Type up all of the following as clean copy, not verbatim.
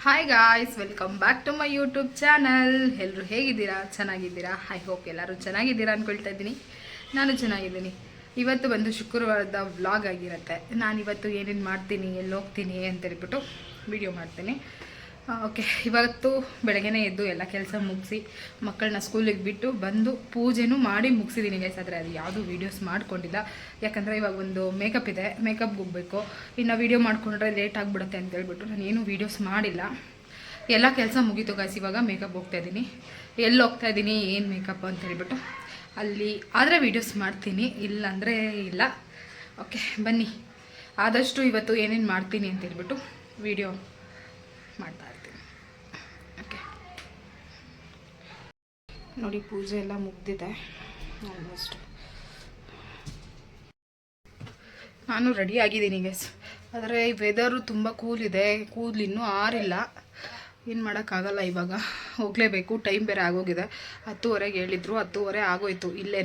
Hi guys, welcome back to my YouTube channel. ಎಲ್ಲರೂ ಹೇಗಿದ್ದೀರಾ? ಚೆನ್ನಾಗಿದ್ದೀರಾ? ಐ ಹೋಪ್ ಎಲ್ಲರೂ ಚೆನ್ನಾಗಿದ್ದೀರಾ ಅಂದ್ಕೊಳ್ತಾ ಇದ್ದೀನಿ. ನಾನು ಚೆನ್ನಾಗಿದ್ದೀನಿ. ಇವತ್ತು ಬಂದು ಶುಕ್ರವಾರದ ವ್ಲಾಗ್ ಆಗಿರುತ್ತೆ. ನಾನಿವತ್ತು ಏನೇನು ಮಾಡ್ತೀನಿ, ಎಲ್ಲಿ ಹೋಗ್ತೀನಿ ಅಂತೇಳ್ಬಿಟ್ಟು ವಿಡಿಯೋ ಮಾಡ್ತೀನಿ. ಓಕೆ, ಇವತ್ತು ಬೆಳಗ್ಗೆನೇ ಎದ್ದು ಎಲ್ಲ ಕೆಲಸ ಮುಗಿಸಿ ಮಕ್ಕಳನ್ನ ಸ್ಕೂಲಿಗೆ ಬಿಟ್ಟು ಬಂದು ಪೂಜೆನೂ ಮಾಡಿ ಮುಗಿಸಿದ್ದೀನಿ ಗೈಸ್. ಆದರೆ ಅದು ಯಾವುದೂ ವೀಡಿಯೋಸ್ ಮಾಡ್ಕೊಂಡಿಲ್ಲ, ಯಾಕಂದರೆ ಇವಾಗ ಒಂದು ಮೇಕಪ್ ಇದೆ, ಮೇಕಪ್ಗೆ ಹೋಗಬೇಕು. ಇನ್ನು ವೀಡಿಯೋ ಮಾಡಿಕೊಂಡ್ರೆ ಲೇಟ್ ಆಗಿಬಿಡುತ್ತೆ ಅಂತೇಳ್ಬಿಟ್ಟು ನಾನು ಏನೂ ವೀಡಿಯೋಸ್ ಮಾಡಿಲ್ಲ. ಎಲ್ಲ ಕೆಲಸ ಮುಗೀತು ಗೈಸ್. ಇವಾಗ ಮೇಕಪ್ ಹೋಗ್ತಾಯಿದ್ದೀನಿ. ಎಲ್ಲಿ ಹೋಗ್ತಾಯಿದ್ದೀನಿ, ಏನು ಮೇಕಪ್ ಅಂತ ಹೇಳ್ಬಿಟ್ಟು ಅಲ್ಲಿ ಆದರೆ ವೀಡಿಯೋಸ್ ಮಾಡ್ತೀನಿ, ಇಲ್ಲಾಂದರೆ ಇಲ್ಲ. ಓಕೆ ಬನ್ನಿ, ಆದಷ್ಟು ಇವತ್ತು ಏನೇನು ಮಾಡ್ತೀನಿ ಅಂತೇಳ್ಬಿಟ್ಟು ವೀಡಿಯೋ ಮಾಡ್ತಾ ಇರ್ತೀನಿ. ಓಕೆ ನೋಡಿ, ಪೂಜೆ ಎಲ್ಲ ಮುಗ್ದಿದೆ ಆಲ್ಮೋಸ್ಟ್. ನಾನು ರೆಡಿ ಆಗಿದ್ದೀನಿ ಗೈಸ್. ಆದರೆ ಈ ವೆದರು ತುಂಬ ಕೂಲ್ ಇದೆ, ಕೂದಲು ಇನ್ನೂ ಆರಿಲ್ಲ. ಏನು ಮಾಡೋಕ್ಕಾಗಲ್ಲ, ಇವಾಗ ಹೋಗಲೇಬೇಕು. ಟೈಮ್ ಬೇರೆ ಆಗೋಗಿದೆ. 10:30ಗೆ ಹೇಳಿದ್ರು, 10:30 ಆಗೋಯ್ತು ಇಲ್ಲೇ.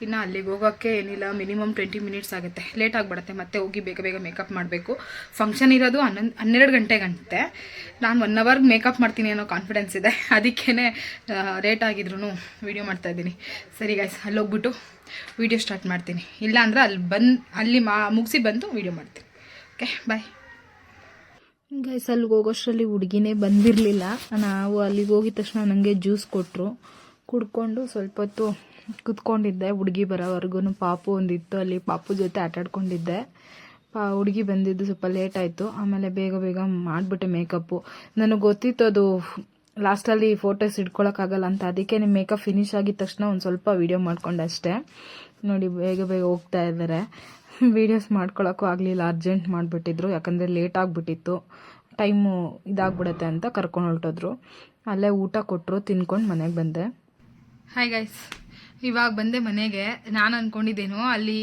ಇನ್ನು ಅಲ್ಲಿಗೆ ಹೋಗೋಕ್ಕೆ ಏನಿಲ್ಲ, ಮಿನಿಮಮ್ 20 ಮಿನಿಟ್ಸ್ ಆಗುತ್ತೆ. ಲೇಟ್ ಆಗಿಬಿಡುತ್ತೆ. ಮತ್ತೆ ಹೋಗಿ ಬೇಗ ಬೇಗ ಮೇಕಪ್ ಮಾಡಬೇಕು. ಫಂಕ್ಷನ್ ಇರೋದು 12 ಗಂಟೆಗಂತೆ. ನಾನು 1 ಅವರ್ಗೆ ಮೇಕಪ್ ಮಾಡ್ತೀನಿ ಅನ್ನೋ ಕಾನ್ಫಿಡೆನ್ಸ್ ಇದೆ. ಅದಕ್ಕೇ ಲೇಟ್ ಆಗಿದ್ರು ವೀಡಿಯೋ ಮಾಡ್ತಾಯಿದ್ದೀನಿ. ಸರಿ ಗೈಸ್, ಅಲ್ಲಿ ಹೋಗ್ಬಿಟ್ಟು ವೀಡಿಯೋ ಸ್ಟಾರ್ಟ್ ಮಾಡ್ತೀನಿ. ಇಲ್ಲ ಅಂದರೆ ಅಲ್ಲಿ ಮುಗಿಸಿ ಬಂದು ವೀಡಿಯೋ ಮಾಡ್ತೀನಿ. Okay bye guys. ಅಲ್ಲಿಗೆ ಹೋಗೋಷ್ಟರಲ್ಲಿ ಹುಡುಗಿನೇ ಬಂದಿರಲಿಲ್ಲ. ನಾವು ಅಲ್ಲಿಗೆ ಹೋಗಿದ ತಕ್ಷಣ ನನಗೆ ಜ್ಯೂಸ್ ಕೊಟ್ಟರು. ಕುಡ್ಕೊಂಡು ಸ್ವಲ್ಪ ಹೊತ್ತು ಕುತ್ಕೊಂಡಿದ್ದೆ. ಹುಡುಗಿ ಬರೋವರೆಗೂ ಪಾಪು ಒಂದಿತ್ತು, ಅಲ್ಲಿ ಪಾಪು ಜೊತೆ ಆಟಾಡ್ಕೊಂಡಿದ್ದೆ. ಹುಡುಗಿ ಬಂದಿದ್ದು ಸ್ವಲ್ಪ ಲೇಟ್ ಆಯಿತು. ಆಮೇಲೆ ಬೇಗ ಬೇಗ ಮಾಡಿಬಿಟ್ಟೆ ಮೇಕಪ್ಪು. ನನಗೆ ಗೊತ್ತಿತ್ತು ಅದು ಲಾಸ್ಟಲ್ಲಿ ಫೋಟೋಸ್ ಇಟ್ಕೊಳಕ್ಕಾಗಲ್ಲ ಅಂತ. ಅದಕ್ಕೆ ನಿಮ್ಮ ಮೇಕಪ್ ಫಿನಿಶ್ ಆಗಿದ ತಕ್ಷಣ ಒಂದು ಸ್ವಲ್ಪ ವೀಡಿಯೋ ಮಾಡ್ಕೊಂಡೆ ಅಷ್ಟೇ. ನೋಡಿ, ಬೇಗ ಬೇಗ ಹೋಗ್ತಾ ಇದ್ದಾರೆ. ವೀಡಿಯೋಸ್ ಮಾಡ್ಕೊಳಕ್ಕೂ ಆಗಲಿಲ್ಲ, ಅರ್ಜೆಂಟ್ ಮಾಡಿಬಿಟ್ಟಿದ್ರು. ಯಾಕಂದರೆ ಲೇಟ್ ಆಗಿಬಿಟ್ಟಿತ್ತು, ಟೈಮು ಇದಾಗ್ಬಿಡತ್ತೆ ಅಂತ ಕರ್ಕೊಂಡು ಹೊರಟೋದ್ರು. ಅಲ್ಲೇ ಊಟ ಕೊಟ್ಟರು, ತಿನ್ಕೊಂಡು ಮನೆಗೆ ಬಂದೆ. ಹಾಯ್ ಗೈಸ್, ಇವಾಗ ಬಂದೆ ಮನೆಗೆ. ನಾನು ಅಂದ್ಕೊಂಡಿದ್ದೇನೋ ಅಲ್ಲಿ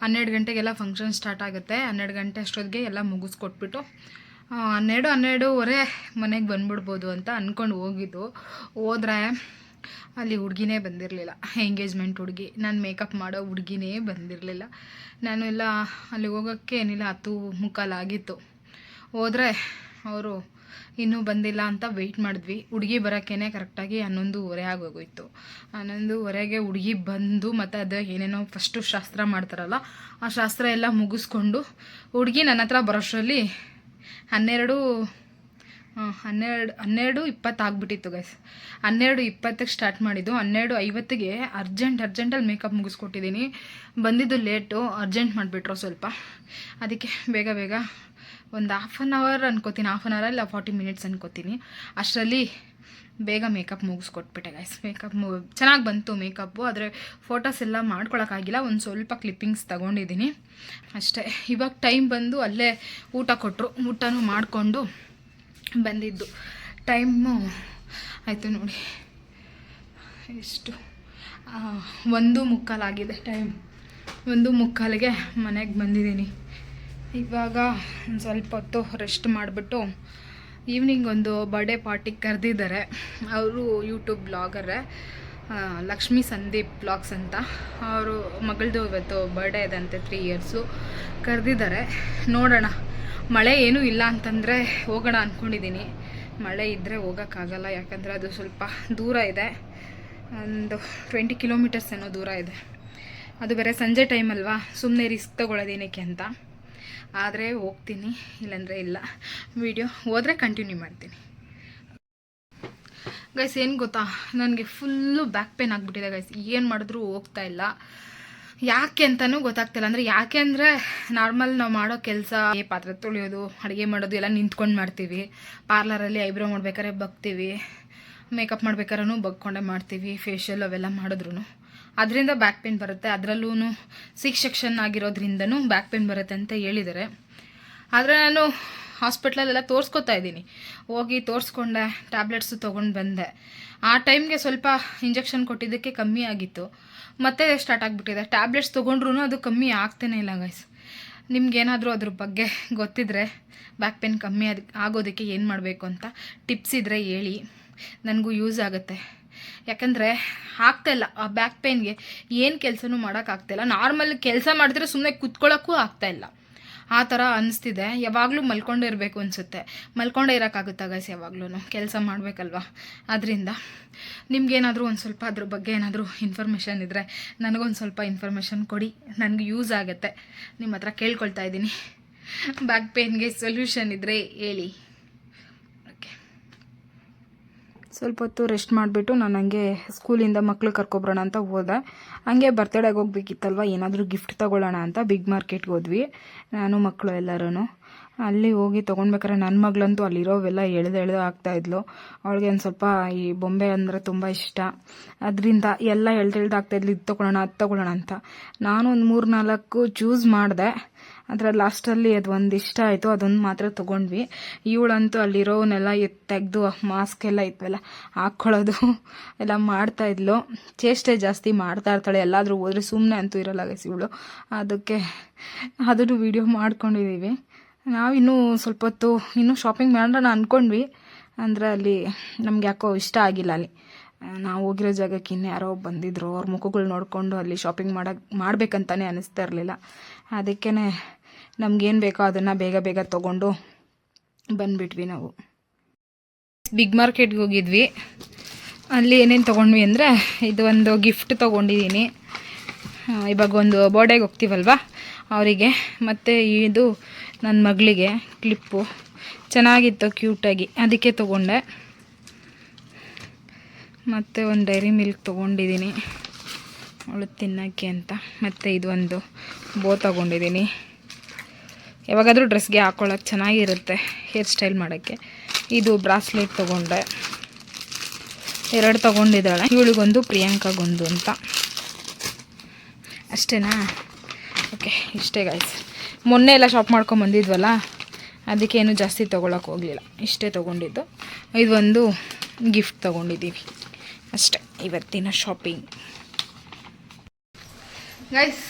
12 ಗಂಟೆಗೆಲ್ಲ ಫಂಕ್ಷನ್ ಸ್ಟಾರ್ಟ್ ಆಗುತ್ತೆ, 12 ಗಂಟೆ ಅಷ್ಟೊತ್ತಿಗೆ ಎಲ್ಲ ಮುಗಿಸ್ಕೊಟ್ಬಿಟ್ಟು 12-12:30 ಮನೆಗೆ ಬಂದ್ಬಿಡ್ಬೋದು ಅಂತ ಅಂದ್ಕೊಂಡು ಹೋಗಿದ್ದು. ಹೋದ್ರೆ ಅಲ್ಲಿ ಹುಡುಗಿನೇ ಬಂದಿರಲಿಲ್ಲ. ಎಂಗೇಜ್ಮೆಂಟ್ ಹುಡುಗಿ, ನಾನು ಮೇಕಪ್ ಮಾಡೋ ಹುಡುಗಿನೇ ಬಂದಿರಲಿಲ್ಲ. ನಾನು ಎಲ್ಲ ಅಲ್ಲಿಗೆ ಹೋಗೋಕ್ಕೆ ಏನಿಲ್ಲ 10:45 ಆಗಿತ್ತು. ಹೋದರೆ ಅವರು ಇನ್ನೂ ಬಂದಿಲ್ಲ ಅಂತ ವೆಯ್ಟ್ ಮಾಡಿದ್ವಿ. ಹುಡುಗಿ ಬರೋಕ್ಕೇ ಕರೆಕ್ಟಾಗಿ 11:30 ಆಗೋಗೋಯ್ತು. 11:30ಗೆ ಹುಡುಗಿ ಬಂದು ಮತ್ತು ಅದು ಏನೇನೋ ಫಸ್ಟು ಶಾಸ್ತ್ರ ಮಾಡ್ತಾರಲ್ಲ, ಆ ಶಾಸ್ತ್ರ ಎಲ್ಲ ಮುಗಿಸ್ಕೊಂಡು ಹುಡುಗಿ ನನ್ನ ಹತ್ರ ಬರೋಷ್ಟರಲ್ಲಿ 12:20 ಆಗಿಬಿಟ್ಟಿತ್ತು ಗೈಸ್. 12:20ಕ್ಕೆ ಸ್ಟಾರ್ಟ್ ಮಾಡಿದ್ದು. 12:50ಗೆ ಅರ್ಜೆಂಟಲ್ಲಿ ಮೇಕಪ್ ಮುಗಿಸ್ಕೊಟ್ಟಿದ್ದೀನಿ. ಬಂದಿದ್ದು ಲೇಟು, ಅರ್ಜೆಂಟ್ ಮಾಡಿಬಿಟ್ರು ಸ್ವಲ್ಪ. ಅದಕ್ಕೆ ಬೇಗ ಬೇಗ ಒಂದು ಹಾಫ್ ಆನ್ ಅವರ್ ಅನ್ಕೋತೀನಿ, ಹಾಫ್ ಆನ್ ಅವರ್ ಇಲ್ಲ 40 ಮಿನಿಟ್ಸ್ ಅನ್ಕೋತೀನಿ. ಅಷ್ಟರಲ್ಲಿ ಬೇಗ ಮೇಕಪ್ ಮುಗಿಸ್ಕೊಟ್ಬಿಟ್ಟೆ ಗೈಸ್. ಚೆನ್ನಾಗಿ ಬಂತು ಮೇಕಪ್ಪು. ಆದರೆ ಫೋಟೋಸ್ ಎಲ್ಲ ಮಾಡ್ಕೊಳಕ್ಕಾಗಿಲ್ಲ, ಒಂದು ಸ್ವಲ್ಪ ಕ್ಲಿಪ್ಪಿಂಗ್ಸ್ ತಗೊಂಡಿದ್ದೀನಿ ಅಷ್ಟೇ. ಇವಾಗ ಟೈಮ್ ಬಂದು ಅಲ್ಲೇ ಊಟ ಕೊಟ್ಟರು, ಊಟನೂ ಮಾಡಿಕೊಂಡು ಬಂದಿದ್ದು. ಟೈಮು ಆಯಿತು ನೋಡಿ, ಎಷ್ಟು 1:45 ಆಗಿದೆ ಟೈಮ್. 1:45ಗೆ ಮನೆಗೆ ಬಂದಿದ್ದೀನಿ. ಇವಾಗ ಒಂದು ಸ್ವಲ್ಪ ಹೊತ್ತು ರೆಸ್ಟ್ ಮಾಡಿಬಿಟ್ಟು ಈವ್ನಿಂಗ್ ಒಂದು ಬರ್ಡೇ ಪಾರ್ಟಿಗೆ ಕರೆದಿದ್ದಾರೆ. ಅವರು ಯೂಟ್ಯೂಬ್ ಬ್ಲಾಗರೇ, ಲಕ್ಷ್ಮೀ ಸಂದೀಪ್ ಬ್ಲಾಗ್ಸ್ ಅಂತ. ಅವರು ಮಗಳದು ಇವತ್ತು ಬರ್ಡೇ ಇದಂತೆ, 3 ಇಯರ್ಸು. ಕರೆದಿದ್ದಾರೆ, ನೋಡೋಣ. ಮಳೆ ಏನೂ ಇಲ್ಲ ಅಂತಂದರೆ ಹೋಗೋಣ ಅಂದ್ಕೊಂಡಿದ್ದೀನಿ. ಮಳೆ ಇದ್ದರೆ ಹೋಗೋಕ್ಕಾಗಲ್ಲ, ಯಾಕಂದರೆ ಅದು ಸ್ವಲ್ಪ ದೂರ ಇದೆ. ಒಂದು 20 ಕಿಲೋಮೀಟರ್ಸ್ ಏನೋ ದೂರ ಇದೆ. ಅದು ಬೇರೆ ಸಂಜೆ ಟೈಮ್ ಅಲ್ವಾ, ಸುಮ್ಮನೆ ರಿಸ್ಕ್ ತೊಗೊಳ್ಳೋದೇನಕ್ಕೆ ಅಂತ. ಆದರೆ ಹೋಗ್ತೀನಿ, ಇಲ್ಲಾಂದರೆ ಇಲ್ಲ. ವಿಡಿಯೋ ಹೋದರೆ ಕಂಟಿನ್ಯೂ ಮಾಡ್ತೀನಿ ಗೈಸ್. ಏನು ಗೊತ್ತಾ, ನನಗೆ ಫುಲ್ಲು ಬ್ಯಾಕ್ ಪೇನ್ ಆಗಿಬಿಟ್ಟಿದೆ ಗೈಸ್. ಏನು ಮಾಡಿದ್ರೂ ಹೋಗ್ತಾ ಇಲ್ಲ. ಯಾಕೆ ಅಂತಲೂ ಗೊತ್ತಾಗ್ತಿಲ್ಲ. ಅಂದರೆ ಯಾಕೆ ಅಂದರೆ ನಾರ್ಮಲ್ ನಾವು ಮಾಡೋ ಕೆಲಸ, ಪಾತ್ರೆ ತೊಳೆಯೋದು, ಅಡುಗೆ ಮಾಡೋದು ಎಲ್ಲ ನಿಂತ್ಕೊಂಡು ಮಾಡ್ತೀವಿ. ಪಾರ್ಲರಲ್ಲಿ ಐಬ್ರೋ ಮಾಡ್ಬೇಕಾದ್ರೆ ಬಗ್ತೀವಿ, ಮೇಕಪ್ ಮಾಡ್ಬೇಕಾದ್ರೂ ಬಗ್ಕೊಂಡೇ ಮಾಡ್ತೀವಿ. ಫೇಶಿಯಲ್ ಅವೆಲ್ಲ ಮಾಡಿದ್ರು ಅದರಿಂದ ಬ್ಯಾಕ್ ಪೇನ್ ಬರುತ್ತೆ. ಅದರಲ್ಲೂ C ಸೆಕ್ಷನ್ ಆಗಿರೋದ್ರಿಂದನೂ ಬ್ಯಾಕ್ ಪೇನ್ ಬರುತ್ತೆ ಅಂತ ಹೇಳಿದ್ದಾರೆ. ಆದರೆ ನಾನು ಹಾಸ್ಪಿಟ್ಲಲ್ಲೆಲ್ಲ ತೋರಿಸ್ಕೊತಾ ಇದ್ದೀನಿ. ಹೋಗಿ ತೋರಿಸ್ಕೊಂಡೆ, ಟ್ಯಾಬ್ಲೆಟ್ಸು ತೊಗೊಂಡು ಬಂದೆ. ಆ ಟೈಮ್ಗೆ ಸ್ವಲ್ಪ ಇಂಜೆಕ್ಷನ್ ಕೊಟ್ಟಿದ್ದಕ್ಕೆ ಕಮ್ಮಿ ಆಗಿತ್ತು, ಮತ್ತೆ ಸ್ಟಾರ್ಟ್ ಆಗಿಬಿಟ್ಟಿದೆ. ಟ್ಯಾಬ್ಲೆಟ್ಸ್ ತೊಗೊಂಡ್ರೂ ಅದು ಕಮ್ಮಿ ಆಗ್ತಾನೇ ಇಲ್ಲ ಗೈಸ್. ನಿಮ್ಗೇನಾದರೂ ಅದ್ರ ಬಗ್ಗೆ ಗೊತ್ತಿದ್ರೆ, ಬ್ಯಾಕ್ ಪೇನ್ ಕಮ್ಮಿ ಆಗೋದಕ್ಕೆ ಏನು ಮಾಡಬೇಕು ಅಂತ ಟಿಪ್ಸ್ ಇದ್ದರೆ ಹೇಳಿ, ನನಗೂ ಯೂಸ್ ಆಗುತ್ತೆ. ಯಾಕಂದರೆ ಆಗ್ತಾಯಿಲ್ಲ, ಆ ಬ್ಯಾಕ್ ಪೇನ್ಗೆ ಏನು ಕೆಲಸನೂ ಮಾಡೋಕ್ಕಾಗ್ತಾಯಿಲ್ಲ. ನಾರ್ಮಲ್ ಕೆಲಸ ಮಾಡಿದ್ರೆ ಸುಮ್ಮನೆ ಕುತ್ಕೊಳ್ಳೋಕ್ಕೂ ಆಗ್ತಾಯಿಲ್ಲ. ಆ ಥರ ಅನಿಸ್ತಿದೆ. ಯಾವಾಗಲೂ ಮಲ್ಕೊಂಡೇ ಇರಬೇಕು ಅನಿಸುತ್ತೆ. ಮಲ್ಕೊಂಡೇ ಇರೋಕ್ಕಾಗುತ್ತಾ ಗೈಸ್? ಯಾವಾಗಲೂ ಕೆಲಸ ಮಾಡಬೇಕಲ್ವ. ಅದರಿಂದ ನಿಮ್ಗೇನಾದರೂ ಒಂದು ಸ್ವಲ್ಪ ಅದ್ರ ಬಗ್ಗೆ ಏನಾದರೂ ಇನ್ಫಾರ್ಮೇಷನ್ ಇದ್ದರೆ ನನಗೊಂದು ಸ್ವಲ್ಪ ಇನ್ಫಾರ್ಮೇಷನ್ ಕೊಡಿ, ನನಗೆ ಯೂಸ್ ಆಗುತ್ತೆ. ನಿಮ್ಮ ಹತ್ರ ಕೇಳ್ಕೊಳ್ತಾ ಇದ್ದೀನಿ. ಬ್ಯಾಕ್ ಪೇನ್ಗೆ ಸೊಲ್ಯೂಷನ್ ಇದ್ದರೆ ಹೇಳಿ. ಓಕೆ, ಸ್ವಲ್ಪ ಹೊತ್ತು ರೆಸ್ಟ್ ಮಾಡಿಬಿಟ್ಟು ನಾನು ಹಂಗೆ ಸ್ಕೂಲಿಂದ ಮಕ್ಳು ಕರ್ಕೊಬರೋಣ ಅಂತ ಹೋದೆ. ಹಂಗೆ ಬರ್ತಡೇಗೆ ಹೋಗ್ಬೇಕಿತ್ತಲ್ವ, ಏನಾದರೂ ಗಿಫ್ಟ್ ತೊಗೊಳ್ಳೋಣ ಅಂತ ಬಿಗ್ ಮಾರ್ಕೆಟ್ಗೆ ಹೋದ್ವಿ, ನಾನು ಮಕ್ಕಳು ಎಲ್ಲರೂ. ಅಲ್ಲಿ ಹೋಗಿ ತೊಗೊಳ್ಬೇಕಾದ್ರೆ ನನ್ನ ಮಗಳಂತೂ ಅಲ್ಲಿರೋವೆಲ್ಲ ಎಳೆದು ಆಗ್ತಾಯಿದ್ಲು. ಅವಳಿಗೆ ಒಂದು ಸ್ವಲ್ಪ ಈ ಬೊಂಬೆ ಅಂದರೆ ತುಂಬ ಇಷ್ಟ. ಅದರಿಂದ ಎಲ್ಲ ಎಳ್ದು ಆಗ್ತಾಯಿದ್ಲು, ಇದು ತೊಗೊಳ್ಳೋಣ ಅದು ತೊಗೊಳ್ಳೋಣ ಅಂತ. ನಾನು ಒಂದು 3-4 ಚೂಸ್ ಮಾಡಿದೆ. ಅದರ ಲಾಸ್ಟಲ್ಲಿ ಅದು ಒಂದು ಇಷ್ಟ ಆಯಿತು, ಅದೊಂದು ಮಾತ್ರ ತೊಗೊಂಡ್ವಿ. ಇವಳಂತೂ ಅಲ್ಲಿರೋವನ್ನೆಲ್ಲ ತೆಗೆದು ಮಾಸ್ಕ್ ಎಲ್ಲ ಇತ್ತಲ್ಲ ಹಾಕ್ಕೊಳ್ಳೋದು ಎಲ್ಲ ಮಾಡ್ತಾಯಿದ್ಲು. ಚೇಷ್ಟೆ ಜಾಸ್ತಿ ಮಾಡ್ತಾ ಇರ್ತಾಳೆ, ಎಲ್ಲಾದರೂ ಹೋದರೆ ಸುಮ್ಮನೆ ಅಂತೂ ಇರಲ್ಲ ಗೈಸ್ ಇವಳು. ಅದಕ್ಕೆ ಅದನ್ನು ವಿಡಿಯೋ ಮಾಡ್ಕೊಂಡಿದ್ದೀವಿ. ನಾವಿನ್ನೂ ಸ್ವಲ್ಪ ಹೊತ್ತು ಇನ್ನೂ ಶಾಪಿಂಗ್ ಮಾಡೋಣ ಅಂದ್ಕೊಂಡ್ವಿ. ಅಂದರೆ ಅಲ್ಲಿ ನಮ್ಗೆ ಯಾಕೋ ಇಷ್ಟ ಆಗಿಲ್ಲ. ಅಲ್ಲಿ ನಾವು ಹೋಗಿರೋ ಜಾಗಕ್ಕೆ ಇನ್ಯಾರೋ ಬಂದಿದ್ರು, ಅವ್ರ ಮುಖಗಳು ನೋಡಿಕೊಂಡು ಅಲ್ಲಿ ಶಾಪಿಂಗ್ ಮಾಡಬೇಕಂತಾನೆ ಅನ್ನಿಸ್ತಾ ಇರಲಿಲ್ಲ. ಅದಕ್ಕೇ ನಮಗೇನು ಬೇಕೋ ಅದನ್ನು ಬೇಗ ಬೇಗ ತೊಗೊಂಡು ಬಂದುಬಿಟ್ವಿ ನಾವು. ಬಿಗ್ ಮಾರ್ಕೆಟ್ಗೆ ಹೋಗಿದ್ವಿ. ಅಲ್ಲಿ ಏನೇನು ತೊಗೊಂಡ್ವಿ ಅಂದರೆ, ಇದು ಒಂದು ಗಿಫ್ಟ್ ತೊಗೊಂಡಿದ್ದೀನಿ. ಇವಾಗ ಒಂದು ಬರ್ಡೇಗೆ ಹೋಗ್ತೀವಲ್ವ ಅವರಿಗೆ, ಮತ್ತು ಇದು ನನ್ನ ಮಗಳಿಗೆ ಕ್ಲಿಪ್ಪು ಚೆನ್ನಾಗಿತ್ತು, ಕ್ಯೂಟಾಗಿ, ಅದಕ್ಕೆ ತೊಗೊಂಡೆ. ಮತ್ತು ಒಂದು ಡೈರಿ ಮಿಲ್ಕ್ ತೊಗೊಂಡಿದ್ದೀನಿ ಅವಳು ತಿನ್ನೋಕ್ಕೆ ಅಂತ. ಮತ್ತು ಇದು ಒಂದು ಬೋ ತೊಗೊಂಡಿದ್ದೀನಿ, ಯಾವಾಗಾದರೂ ಡ್ರೆಸ್ಗೆ ಹಾಕ್ಕೊಳ್ಳೋಕೆ ಚೆನ್ನಾಗಿರುತ್ತೆ, ಹೇರ್ ಸ್ಟೈಲ್ ಮಾಡೋಕ್ಕೆ. ಇದು ಬ್ರಾಸ್ಲೆಟ್ ತೊಗೊಂಡೆ, 2 ತೊಗೊಂಡಿದ್ದಾಳೆ. ಇವಳಿಗೊಂದು ಪ್ರಿಯಾಂಕಾಗೊಂದು ಅಂತ. ಅಷ್ಟೇನಾ? ಓಕೆ, ಇಷ್ಟೇ ಗಾಯ್ಸ್. ಮೊನ್ನೆ ಎಲ್ಲ ಶಾಪ್ ಮಾಡ್ಕೊಂಬಂದಿದ್ವಲ್ಲ, ಅದಕ್ಕೇನು ಜಾಸ್ತಿ ತೊಗೊಳಕ್ಕೆ ಹೋಗಲಿಲ್ಲ, ಇಷ್ಟೇ ತೊಗೊಂಡಿದ್ದು. ಇದೊಂದು ಗಿಫ್ಟ್ ತೊಗೊಂಡಿದ್ದೀವಿ ಅಷ್ಟೇ ಇವತ್ತಿನ ಶಾಪಿಂಗ್. ಗೈಸ್,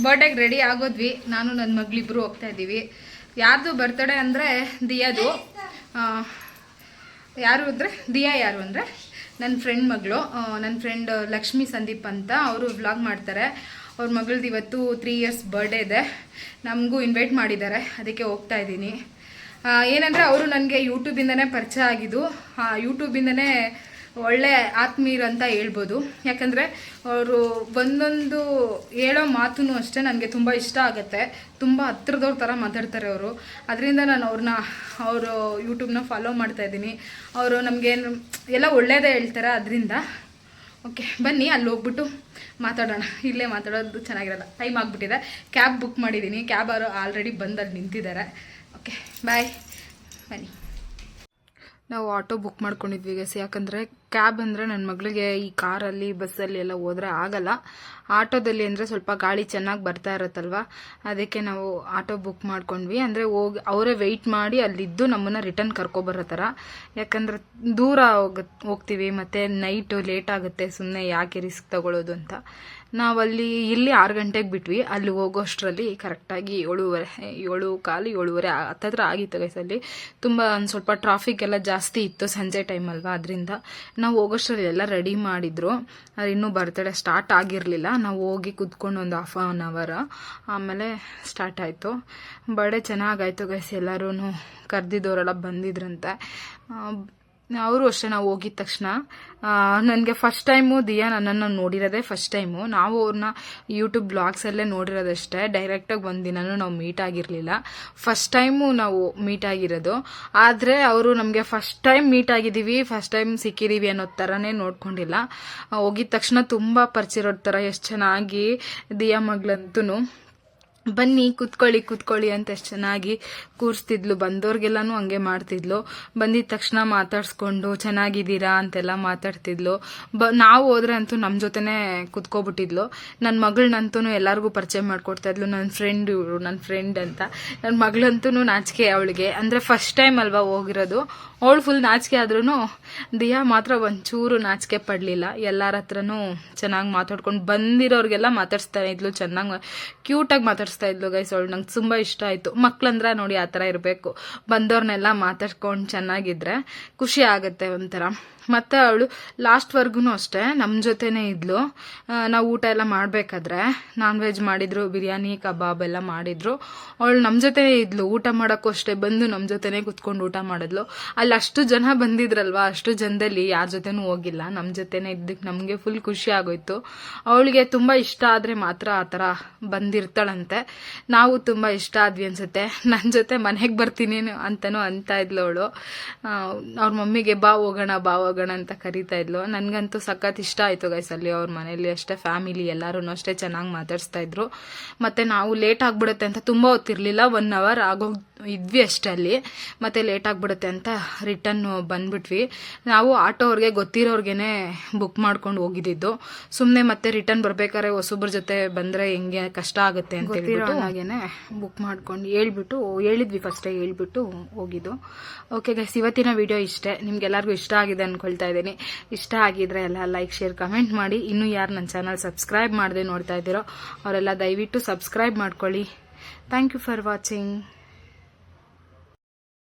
ಬರ್ಡೇಗೆ ರೆಡಿ ಆಗೋದ್ವಿ. ನಾನು ನನ್ನ ಮಗಳಿಬ್ಬರು ಹೋಗ್ತಾಯಿದ್ದೀವಿ. ಯಾರ್ದು ಬರ್ತಡೇ ಅಂದರೆ ದಿಯಾದು. ಯಾರು ಅಂದರೆ ದಿಯಾ ಯಾರು ಅಂದರೆ ನನ್ನ ಫ್ರೆಂಡ್ ಮಗಳು. ನನ್ನ ಫ್ರೆಂಡ್ ಲಕ್ಷ್ಮಿ ಸಂದೀಪ್ ಅಂತ, ಅವರು ವ್ಲಾಗ್ ಮಾಡ್ತಾರೆ. ಅವ್ರ ಮಗಳದ್ದು ಇವತ್ತು 3 ಇಯರ್ಸ್ ಬರ್ಡೇ ಇದೆ. ನಮಗೂ ಇನ್ವೈಟ್ ಮಾಡಿದ್ದಾರೆ, ಅದಕ್ಕೆ ಹೋಗ್ತಾ ಇದ್ದೀನಿ. ಏನಂದರೆ ಅವರು ನನಗೆ ಯೂಟ್ಯೂಬಿಂದನೇ ಪರಿಚಯ ಆಗಿದ್ದು. ಯೂಟ್ಯೂಬಿಂದನೇ ಒಳ್ಳೆ ಆತ್ಮೀಯರು ಅಂತ ಹೇಳ್ಬೋದು. ಯಾಕಂದರೆ ಅವರು ಒಂದೊಂದು ಹೇಳೋ ಮಾತೂ ಅಷ್ಟೇ ನನಗೆ ತುಂಬ ಇಷ್ಟ ಆಗುತ್ತೆ. ತುಂಬ ಹತ್ರದವ್ರ ಥರ ಮಾತಾಡ್ತಾರೆ ಅವರು. ಅದರಿಂದ ನಾನು ಅವರು ಯೂಟ್ಯೂಬ್ನ ಫಾಲೋ ಮಾಡ್ತಾಯಿದ್ದೀನಿ. ಅವರು ನಮಗೇನು ಎಲ್ಲ ಒಳ್ಳೆಯದೇ ಹೇಳ್ತಾರೆ. ಅದರಿಂದ ಓಕೆ, ಬನ್ನಿ ಅಲ್ಲಿ ಹೋಗ್ಬಿಟ್ಟು ಮಾತಾಡೋಣ. ಇಲ್ಲೇ ಮಾತಾಡೋದು ಚೆನ್ನಾಗಿರಲ್ಲ, ಟೈಮ್ ಆಗಿಬಿಟ್ಟಿದೆ. ಕ್ಯಾಬ್ ಬುಕ್ ಮಾಡಿದ್ದೀನಿ, ಕ್ಯಾಬ್ ಅವರು ಆಲ್ರೆಡಿ ಬಂದಲ್ಲಿ ನಿಂತಿದ್ದಾರೆ. ಓಕೆ, ಬಾಯ್, ಬನ್ನಿ. ನಾವು ಆಟೋ ಬುಕ್ ಮಾಡ್ಕೊಂಡಿದ್ವಿ ಗೈಸ್. ಯಾಕಂದರೆ ಕ್ಯಾಬ್ ಅಂದರೆ ನನ್ನ ಮಗಳಿಗೆ ಈ ಕಾರಲ್ಲಿ ಬಸ್ಸಲ್ಲಿ ಎಲ್ಲ ಹೋದರೆ ಆಗಲ್ಲ. ಆಟೋದಲ್ಲಿ ಅಂದರೆ ಸ್ವಲ್ಪ ಗಾಳಿ ಚೆನ್ನಾಗಿ ಬರ್ತಾ ಇರುತ್ತಲ್ವ, ಅದಕ್ಕೆ ನಾವು ಆಟೋ ಬುಕ್ ಮಾಡ್ಕೊಂಡ್ವಿ. ಅಂದರೆ ಅವರೇ ವೆಯ್ಟ್ ಮಾಡಿ ಅಲ್ಲಿದ್ದು ನಮ್ಮನ್ನು ರಿಟರ್ನ್ ಕರ್ಕೊಬರೋ ಥರ. ಯಾಕಂದರೆ ದೂರ ಹೋಗ್ತೀವಿ ಮತ್ತು ನೈಟು ಲೇಟ್ ಆಗುತ್ತೆ, ಸುಮ್ಮನೆ ಯಾಕೆ ರಿಸ್ಕ್ ತಗೊಳ್ಳೋದು ಅಂತ ಇಲ್ಲಿ 6 ಗಂಟೆಗೆ ಬಿಟ್ವಿ. ಅಲ್ಲಿ ಹೋಗೋಷ್ಟರಲ್ಲಿ ಕರೆಕ್ಟಾಗಿ 7:15 ಹತ್ತತ್ರ ಆಗಿತ್ತು ಗೈಸ್. ಅಲ್ಲಿ ತುಂಬ ಒಂದು ಸ್ವಲ್ಪ ಟ್ರಾಫಿಕ್ ಎಲ್ಲ ಜಾಸ್ತಿ ಇತ್ತು, ಸಂಜೆ ಟೈಮ್ ಅಲ್ವಾ. ಅದರಿಂದ ನಾವು ಹೋಗೋಷ್ಟರಲ್ಲಿ ಎಲ್ಲ ರೆಡಿ ಮಾಡಿದ್ರು. ಇನ್ನೂ ಬರ್ತಡೇ ಸ್ಟಾರ್ಟ್ ಆಗಿರಲಿಲ್ಲ. ನಾವು ಹೋಗಿ ಕುತ್ಕೊಂಡು ಒಂದು ½ an hour ಆಮೇಲೆ ಸ್ಟಾರ್ಟ್ ಆಯಿತು. ಬರ್ಡೇ ಚೆನ್ನಾಗಾಯಿತು ಗೈಸ್. ಎಲ್ಲರೂ ಕರೆದಿದ್ದವರೆಲ್ಲ ಬಂದಿದ್ರಂತೆ. ಅವರು ಅಷ್ಟೇ. ನಾವು ಹೋಗಿದ ತಕ್ಷಣ ನನಗೆ ಫಸ್ಟ್ ಟೈಮು ದಿಯಾ ನನ್ನನ್ನು ನೋಡಿರೋದೇ ಫಸ್ಟ್ ಟೈಮು. ನಾವು ಅವ್ರನ್ನ ಯೂಟ್ಯೂಬ್ ಬ್ಲಾಗ್ಸಲ್ಲೇ ನೋಡಿರೋದಷ್ಟೇ. ಡೈರೆಕ್ಟಾಗಿ ಒಂದಿನೂ ನಾವು ಮೀಟ್ ಆಗಿರಲಿಲ್ಲ. ಫಸ್ಟ್ ಟೈಮು ನಾವು ಮೀಟ್ ಆಗಿರೋದು. ಆದರೆ ಅವರು ನಮಗೆ ಫಸ್ಟ್ ಟೈಮ್ ಮೀಟ್ ಆಗಿದ್ದೀವಿ, ಫಸ್ಟ್ ಟೈಮ್ ಸಿಕ್ಕಿದ್ದೀವಿ ಅನ್ನೋ ಥರನೇ ನೋಡ್ಕೊಂಡಿಲ್ಲ. ಹೋಗಿದ ತಕ್ಷಣ ತುಂಬ ಪರಿಚಯ ಇರೋ ಥರ ಎಷ್ಟು ಚೆನ್ನಾಗಿ ದಿಯಾ ಮಗಳಂತೂ ಬನ್ನಿ ಕೂತ್ಕೊಳ್ಳಿ ಅಂತ ಎಷ್ಟು ಚೆನ್ನಾಗಿ ಕೂರಿಸ್ತಿದ್ಲು. ಬಂದವ್ರಿಗೆಲ್ಲನೂ ಹಂಗೆ ಮಾಡ್ತಿದ್ಲು. ಬಂದಿದ ತಕ್ಷಣ ಮಾತಾಡ್ಸ್ಕೊಂಡು ಚೆನ್ನಾಗಿದ್ದೀರಾ ಅಂತೆಲ್ಲ ಮಾತಾಡ್ತಿದ್ಲು. ನಾವು ಹೋದ್ರೆ ಅಂತೂ ನಮ್ಮ ಜೊತೆನೇ ಕೂತ್ಕೊಬಿಟ್ಟಿದ್ಲು. ನನ್ನ ಮಗಳನ್ನಂತೂ ಎಲ್ಲರಿಗೂ ಪರಿಚಯ ಮಾಡಿಕೊಡ್ತಾ ಇದ್ಲು. ನನ್ನ ಫ್ರೆಂಡ್ ಅಂತ. ನನ್ನ ಮಗಳಂತೂ ನಾಚಿಕೆ ಅವಳಿಗೆ. ಅಂದರೆ ಫಸ್ಟ್ ಟೈಮ್ ಅಲ್ವಾ ಹೋಗಿರೋದು, ಅವಳು ಫುಲ್ ನಾಚಿಕೆ. ಆದ್ರೂ ದಿಯಾ ಮಾತ್ರ ಒಂಚೂರು ನಾಚಿಕೆ ಪಡಲಿಲ್ಲ. ಎಲ್ಲರ ಹತ್ರನೂ ಚೆನ್ನಾಗಿ ಮಾತಾಡ್ಕೊಂಡು ಬಂದಿರೋರಿಗೆಲ್ಲ ಮಾತಾಡಿಸ್ತಾ ಇದ್ಲು. ಚೆನ್ನಾಗಿ ಕ್ಯೂಟಾಗಿ ಮಾತಾಡಿಸ್ತಾ ಇದ್ಲು ಗೈಸ್. ಅವಳು ನಂಗೆ ತುಂಬ ಇಷ್ಟ ಆಯಿತು. ಮಕ್ಳಂದ್ರೆ ನೋಡಿ ಆ ಥರ ಇರಬೇಕು. ಬಂದವ್ರನ್ನೆಲ್ಲ ಮಾತಾಡ್ಕೊಂಡು ಚೆನ್ನಾಗಿದ್ರೆ ಖುಷಿ ಆಗುತ್ತೆ ಒಂಥರ. ಮತ್ತು ಅವಳು ಲಾಸ್ಟ್ವರೆಗೂ ಅಷ್ಟೇ ನಮ್ಮ ಜೊತೆನೇ ಇದ್ಲು. ನಾವು ಊಟ ಎಲ್ಲ ಮಾಡಬೇಕಾದ್ರೆ ನಾನ್ ವೆಜ್ ಮಾಡಿದ್ರು, ಬಿರಿಯಾನಿ ಕಬಾಬ್ ಎಲ್ಲ ಮಾಡಿದ್ರು. ಅವಳು ನಮ್ಮ ಜೊತೆನೇ ಇದ್ಲು. ಊಟ ಮಾಡೋಕ್ಕೂ ಅಷ್ಟೇ ಬಂದು ನಮ್ಮ ಜೊತೆನೇ ಕುತ್ಕೊಂಡು ಊಟ ಮಾಡಿದ್ಲು. ಅಲ್ಲಿ ಅಷ್ಟು ಜನ ಬಂದಿದ್ರಲ್ವ, ಅಷ್ಟು ಜನದಲ್ಲಿ ಯಾರ ಜೊತೆನೂ ಹೋಗಿಲ್ಲ, ನಮ್ಮ ಜೊತೆನೇ ಇದ್ದಕ್ಕೆ ನಮಗೆ ಫುಲ್ ಖುಷಿ ಆಗೋಯ್ತು. ಅವಳಿಗೆ ತುಂಬ ಇಷ್ಟ ಆದರೆ ಮಾತ್ರ ಆ ಥರ ಬಂದಿರ್ತಾಳಂತೆ. ನಾವು ತುಂಬ ಇಷ್ಟ ಆದ್ವಿ ಅನ್ಸುತ್ತೆ. ನನ್ನ ಜೊತೆ ಮನೆಗೆ ಬರ್ತೀನಿ ಅಂತನೂ ಅಂತ ಇದ್ಲು ಅವಳು. ಅವ್ರ ಮಮ್ಮಿಗೆ ಬಾ ಹೋಗೋಣ ಅಂತ ಕರೀತಾ ಇದ್ಲು. ನನಗಂತೂ ಸಖತ್ ಇಷ್ಟ ಆಯಿತು ಗೈಸ್. ಅಲ್ಲಿ ಅವ್ರ ಮನೇಲಿ ಅಷ್ಟೇ ಫ್ಯಾಮಿಲಿ ಎಲ್ಲರೂ ಅಷ್ಟೇ ಚೆನ್ನಾಗಿ ಮಾತಾಡಿಸ್ತಾ ಇದ್ರು. ಮತ್ತು ನಾವು ಲೇಟ್ ಆಗಿಬಿಡುತ್ತೆ ಅಂತ ತುಂಬ ಹೊತ್ತಿರಲಿಲ್ಲ, 1 hour ಇದ್ವಿ ಅಷ್ಟೇ ಅಲ್ಲಿ. ಮತ್ತು ಲೇಟ್ ಆಗಿಬಿಡುತ್ತೆ ಅಂತ ರಿಟರ್ನ್ ಬಂದ್ಬಿಟ್ವಿ. ನಾವು ಆಟೋ ಅವ್ರಿಗೆ ಗೊತ್ತಿರೋರ್ಗೇನೆ ಬುಕ್ ಮಾಡ್ಕೊಂಡು ಹೋಗಿದ್ದು. ಸುಮ್ಮನೆ ಮತ್ತೆ ರಿಟರ್ನ್ ಬರ್ಬೇಕಾದ್ರೆ ಹೊಸೊಬ್ಬರ ಜೊತೆ ಬಂದರೆ ಹೆಂಗೆ ಕಷ್ಟ ಆಗುತ್ತೆ ಅಂತ ಹೇಳ್ಬಿಟ್ಟು ಹಾಗೇನೆ ಬುಕ್ ಮಾಡ್ಕೊಂಡು ಹೇಳಿದ್ವಿ ಫಸ್ಟೇ ಹೇಳ್ಬಿಟ್ಟು ಹೋಗಿದ್ದು. ಓಕೆ ಗೈಸ್, ಇವತ್ತಿನ ವಿಡಿಯೋ ಇಷ್ಟೇ. ನಿಮ್ಗೆಲ್ಲರಿಗೂ ಇಷ್ಟ ಆಗಿದೆ ಅಂದ್ಕೊಳ್ತಾ ಇದ್ದೀನಿ. ಇಷ್ಟ ಆಗಿದ್ರೆ ಎಲ್ಲ ಲೈಕ್ ಶೇರ್ ಕಮೆಂಟ್ ಮಾಡಿ. ಇನ್ನೂ ಯಾರು ನನ್ನ ಚಾನಲ್ ಸಬ್ಸ್ಕ್ರೈಬ್ ಮಾಡದೆ ನೋಡ್ತಾ ಇದ್ದೀರೋ ಅವರೆಲ್ಲ ದಯವಿಟ್ಟು ಸಬ್ಸ್ಕ್ರೈಬ್ ಮಾಡ್ಕೊಳ್ಳಿ. Thank you for watching.